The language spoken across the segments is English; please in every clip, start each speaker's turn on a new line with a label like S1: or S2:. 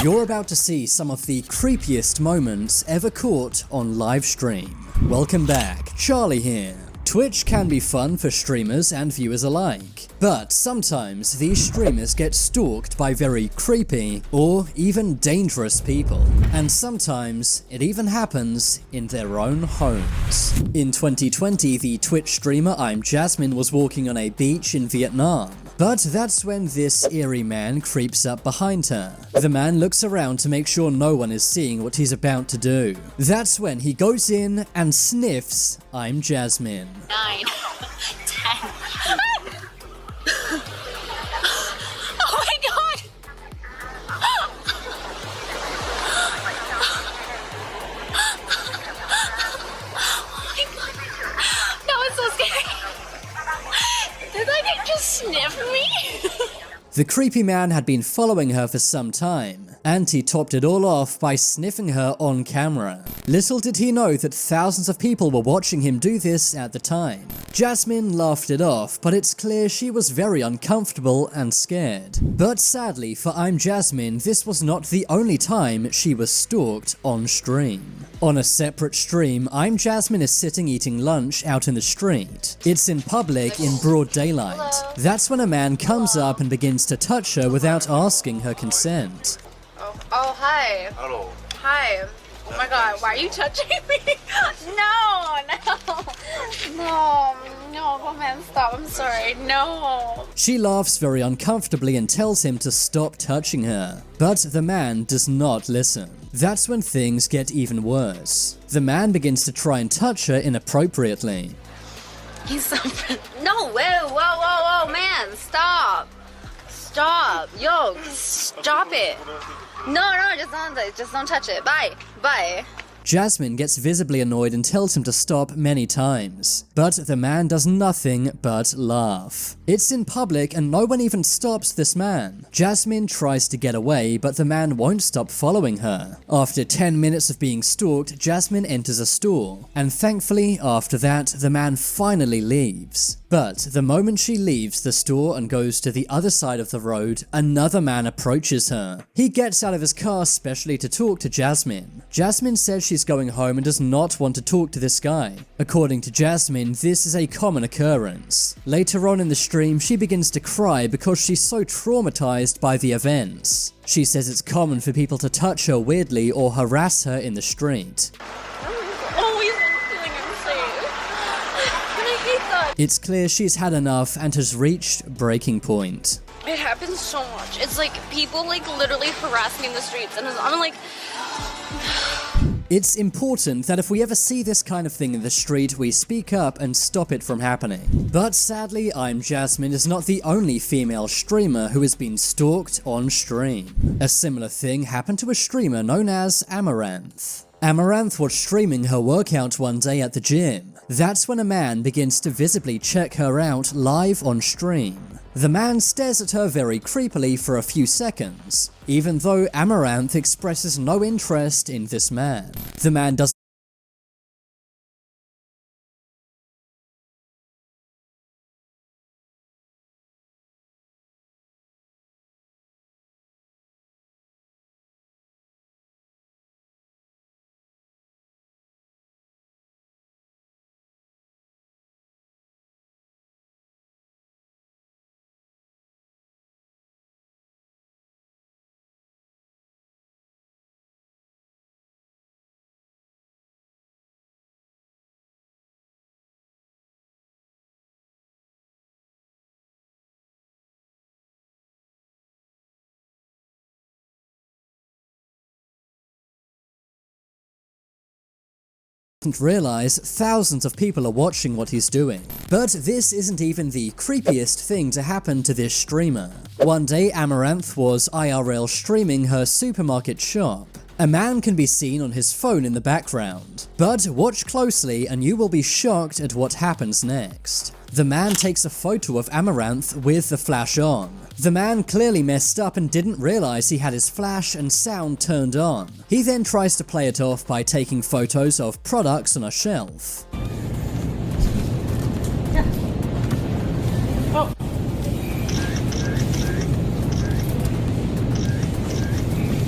S1: You're about to see some of the creepiest moments ever caught on live stream. Welcome back, Charlie here. Twitch can be fun for streamers and viewers alike, but sometimes these streamers get stalked by very creepy or even dangerous people, and sometimes it even happens in their own homes. In 2020, the Twitch streamer I'm Jasmine was walking on a beach in Vietnam. But that's when this eerie man creeps up behind her. The man looks around to make sure no one is seeing what he's about to do. That's when he goes in and sniffs I'm Jasmine.
S2: 9, 10. Oh my god! Oh my god. That was so scary. Did that guy just sniff me?
S1: The creepy man had been following her for some time, and he topped it all off by sniffing her on camera. Little did he know that thousands of people were watching him do this at the time. Jasmine laughed it off, but it's clear she was very uncomfortable and scared. But sadly for I'm Jasmine, this was not the only time she was stalked on stream. On a separate stream, I'm Jasmine is sitting eating lunch out in the street. It's in public in broad daylight.
S2: Hello.
S1: That's when a man comes up and begins to touch her without asking her consent.
S2: Oh, hi.
S3: Hello.
S2: Hi. Oh my god, why are you touching me? No, come on, stop. I'm sorry. No.
S1: She laughs very uncomfortably and tells him to stop touching her. But the man does not listen. That's when things get even worse. The man begins to try and touch her inappropriately.
S2: He's so No, whoa, man, stop. Stop. Yo, stop it. No, just don't touch it. Bye.
S1: Jasmine gets visibly annoyed and tells him to stop many times, but the man does nothing but laugh. It's in public and no one even stops this man. Jasmine tries to get away, but the man won't stop following her. After 10 minutes of being stalked, Jasmine enters a store, and thankfully after that, the man finally leaves. But the moment she leaves the store and goes to the other side of the road, another man approaches her. He gets out of his car specially to talk to Jasmine. Jasmine says she's going home and does not want to talk to this guy. According to Jasmine, this is a common occurrence. Later on in the stream, she begins to cry because she's so traumatized by the events. She says it's common for people to touch her weirdly or harass her in the street. It's clear she's had enough and has reached breaking point.
S2: It happens so much. It's like people like literally harass me in the streets, and I'm like.
S1: It's important that if we ever see this kind of thing in the street, we speak up and stop it from happening. But sadly, I'm Jasmine is not the only female streamer who has been stalked on stream. A similar thing happened to a streamer known as Amaranth. Amaranth was streaming her workout one day at the gym. That's when a man begins to visibly check her out live on stream. The man stares at her very creepily for a few seconds, even though Amaranth expresses no interest in this man. The man doesn't realize thousands of people are watching what he's doing. But this isn't even the creepiest thing to happen to this streamer. One day, Amaranth was IRL streaming her supermarket shop. A man can be seen on his phone in the background. But watch closely and you will be shocked at what happens next. The man takes a photo of Amaranth with the flash on. The man clearly messed up and didn't realize he had his flash and sound turned on. He then tries to play it off by taking photos of products on a shelf.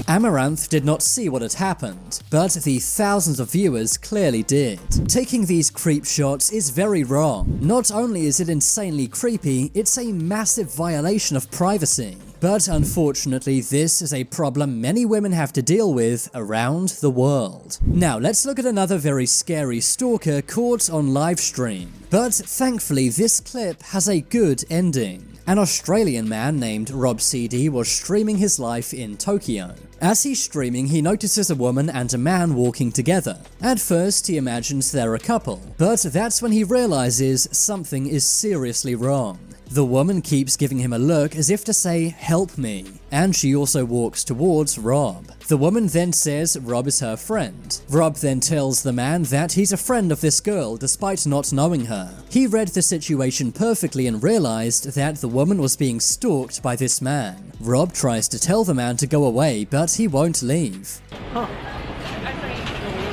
S1: Amaranth did not see what had happened, but the thousands of viewers clearly did. Taking these creep shots is very wrong. Not only is it insanely creepy, it's a massive violation of privacy. But unfortunately, this is a problem many women have to deal with around the world. Now, let's look at another very scary stalker caught on live stream. But thankfully, this clip has a good ending. An Australian man named Rob CD was streaming his life in Tokyo. As he's streaming, he notices a woman and a man walking together. At first, he imagines they're a couple, but that's when he realizes something is seriously wrong. The woman keeps giving him a look as if to say, "Help me," and she also walks towards Rob. The woman then says Rob is her friend. Rob then tells the man that he's a friend of this girl despite not knowing her. He read the situation perfectly and realized that the woman was being stalked by this man. Rob tries to tell the man to go away, but he won't leave.
S2: I'm sorry.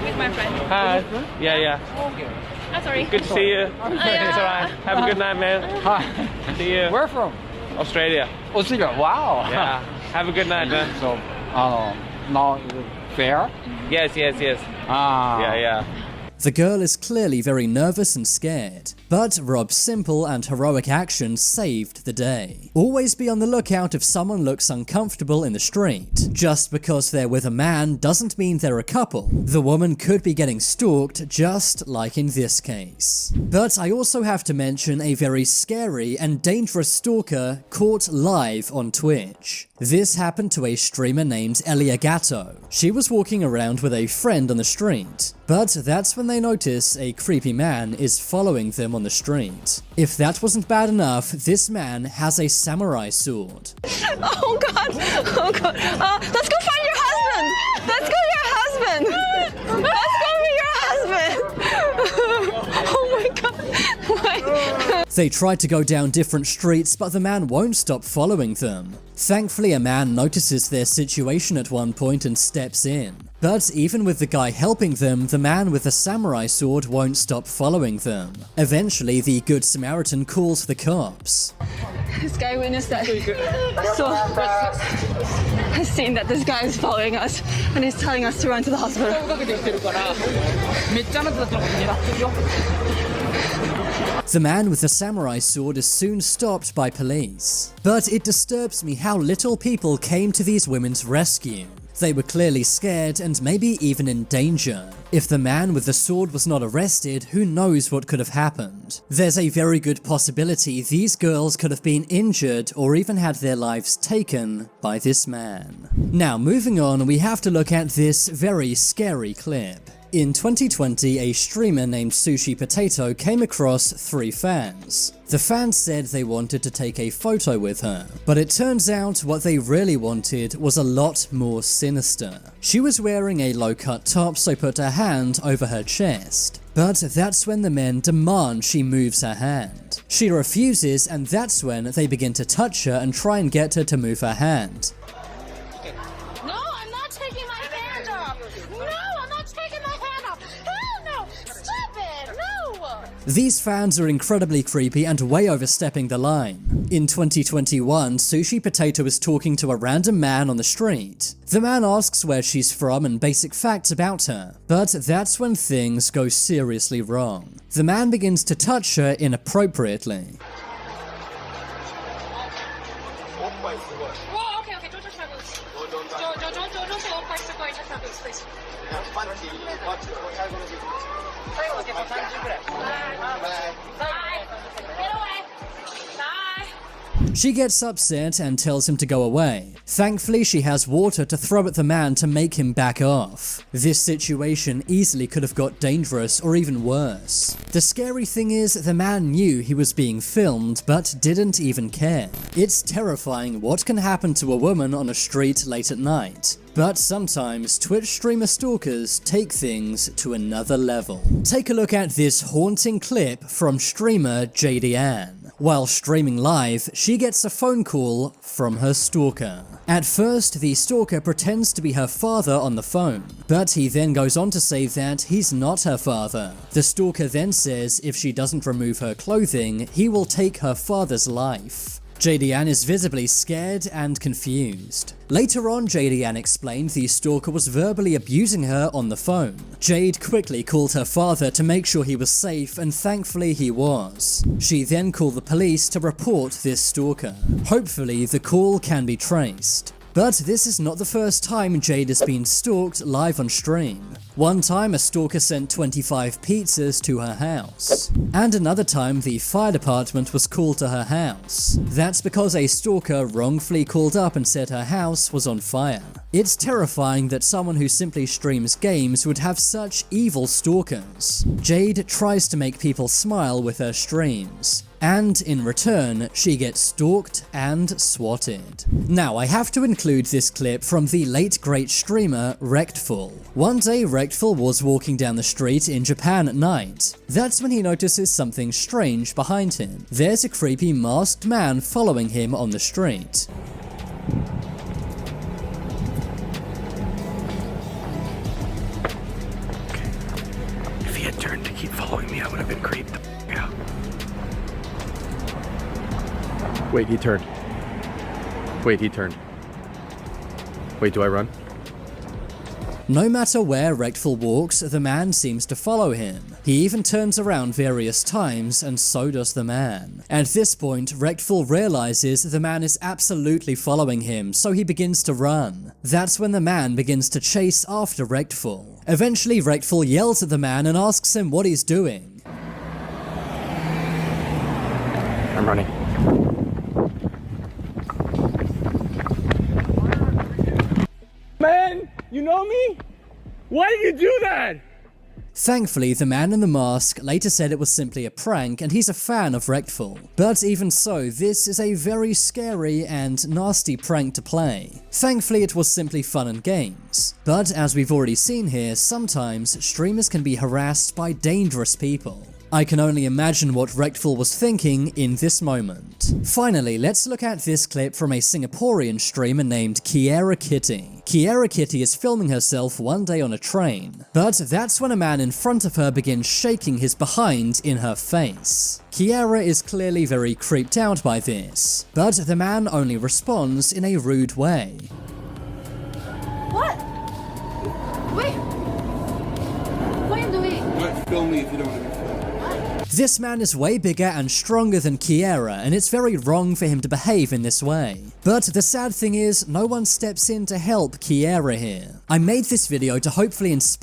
S2: With my friend.
S3: Hi. Yeah.
S2: I'm sorry.
S3: Good to see you. It's alright. Have a good night, man.
S4: Hi.
S3: See you.
S4: Where from?
S3: Australia.
S4: Australia. Wow.
S3: Yeah. Have a good night, man.
S4: So, now fair?
S3: Yes. Yeah.
S1: The girl is clearly very nervous and scared, but Rob's simple and heroic actions saved the day. Always be on the lookout if someone looks uncomfortable in the street. Just because they're with a man doesn't mean they're a couple. The woman could be getting stalked just like in this case. But I also have to mention a very scary and dangerous stalker caught live on Twitch. This happened to a streamer named Elia Gatto. She was walking around with a friend on the street, but that's when they notice a creepy man is following them on the street. If that wasn't bad enough, this man has a samurai sword.
S5: Oh god! Let's go find your husband! Let's go your husband! Let's go meet your husband! Oh my god! Why?
S1: They try to go down different streets, but the man won't stop following them. Thankfully, a man notices their situation at one point and steps in. But even with the guy helping them, the man with the samurai sword won't stop following them. Eventually, the Good Samaritan calls the cops.
S5: This guy witnessed that. So, has seen that this guy is following us and he's telling us to run to the hospital.
S1: The man with the samurai sword is soon stopped by police. But it disturbs me how little people came to these women's rescue. They were clearly scared and maybe even in danger. If the man with the sword was not arrested, who knows what could have happened. There's a very good possibility these girls could have been injured or even had their lives taken by this man. Now, moving on, we have to look at this very scary clip. In 2020, a streamer named Sushi Potato came across 3 fans. The fans said they wanted to take a photo with her, but it turns out what they really wanted was a lot more sinister. She was wearing a low-cut top, so put her hand over her chest. But that's when the men demand she moves her hand. She refuses, and that's when they begin to touch her and try and get her to move her hand.
S2: No, I'm not taking my hand off. No, I'm not taking my hand off. Hell no! Stop it! No!
S1: These fans are incredibly creepy and way overstepping the line. In 2021, Sushi Potato is talking to a random man on the street. The man asks where she's from and basic facts about her, but that's when things go seriously wrong. The man begins to touch her inappropriately.
S2: Whoa, okay, don't touch my boots. Don't say all parts are going to touch my boots, please. Bye. Get away. Bye.
S1: She gets upset and tells him to go away. Thankfully, she has water to throw at the man to make him back off. This situation easily could have got dangerous or even worse. The scary thing is, the man knew he was being filmed but didn't even care. It's terrifying what can happen to a woman on a street late at night. But sometimes Twitch streamer stalkers take things to another level. Take a look at this haunting clip from streamer JDAnn. While streaming live, she gets a phone call from her stalker. At first, the stalker pretends to be her father on the phone, but he then goes on to say that he's not her father. The stalker then says if she doesn't remove her clothing, he will take her father's life. JD is visibly scared and confused. Later on, JD explained the stalker was verbally abusing her on the phone. Jade quickly called her father to make sure he was safe, and thankfully he was. She then called the police to report this stalker. Hopefully, the call can be traced. But this is not the first time Jade has been stalked live on stream. One time, a stalker sent 25 pizzas to her house. And another time, the fire department was called to her house. That's because a stalker wrongfully called up and said her house was on fire. It's terrifying that someone who simply streams games would have such evil stalkers. Jade tries to make people smile with her streams. And in return, she gets stalked and swatted. Now, I have to include this clip from the late great streamer Rectful. One day, Rectful was walking down the street in Japan at night. That's when he notices something strange behind him. There's a creepy masked man following him on the street.
S6: If he had turned to keep following me, I would have been creeped the f*** out. Wait, he turned. Wait, he turned. Wait, do I run?
S1: No matter where Rectful walks, the man seems to follow him. He even turns around various times, and so does the man. At this point, Rectful realizes the man is absolutely following him, so he begins to run. That's when the man begins to chase after Rectful. Eventually, Rectful yells at the man and asks him what he's doing.
S6: I'm running.
S3: Man, you know me? Why did you do that?
S1: Thankfully, the man in the mask later said it was simply a prank and he's a fan of Rectful. But even so, this is a very scary and nasty prank to play. Thankfully, it was simply fun and games. But as we've already seen here, sometimes streamers can be harassed by dangerous people. I can only imagine what Rectful was thinking in this moment. Finally, let's look at this clip from a Singaporean streamer named Kiera Kitty. Kiera Kitty is filming herself one day on a train, but that's when a man in front of her begins shaking his behind in her face. Kiera is clearly very creeped out by this, but the man only responds in a rude way.
S2: What? Wait. What are you doing?
S7: Don't film me if you don't want to be filmed.
S1: This man is way bigger and stronger than Kiera, and it's very wrong for him to behave in this way. But the sad thing is, no one steps in to help Kiera here. I made this video to hopefully inspire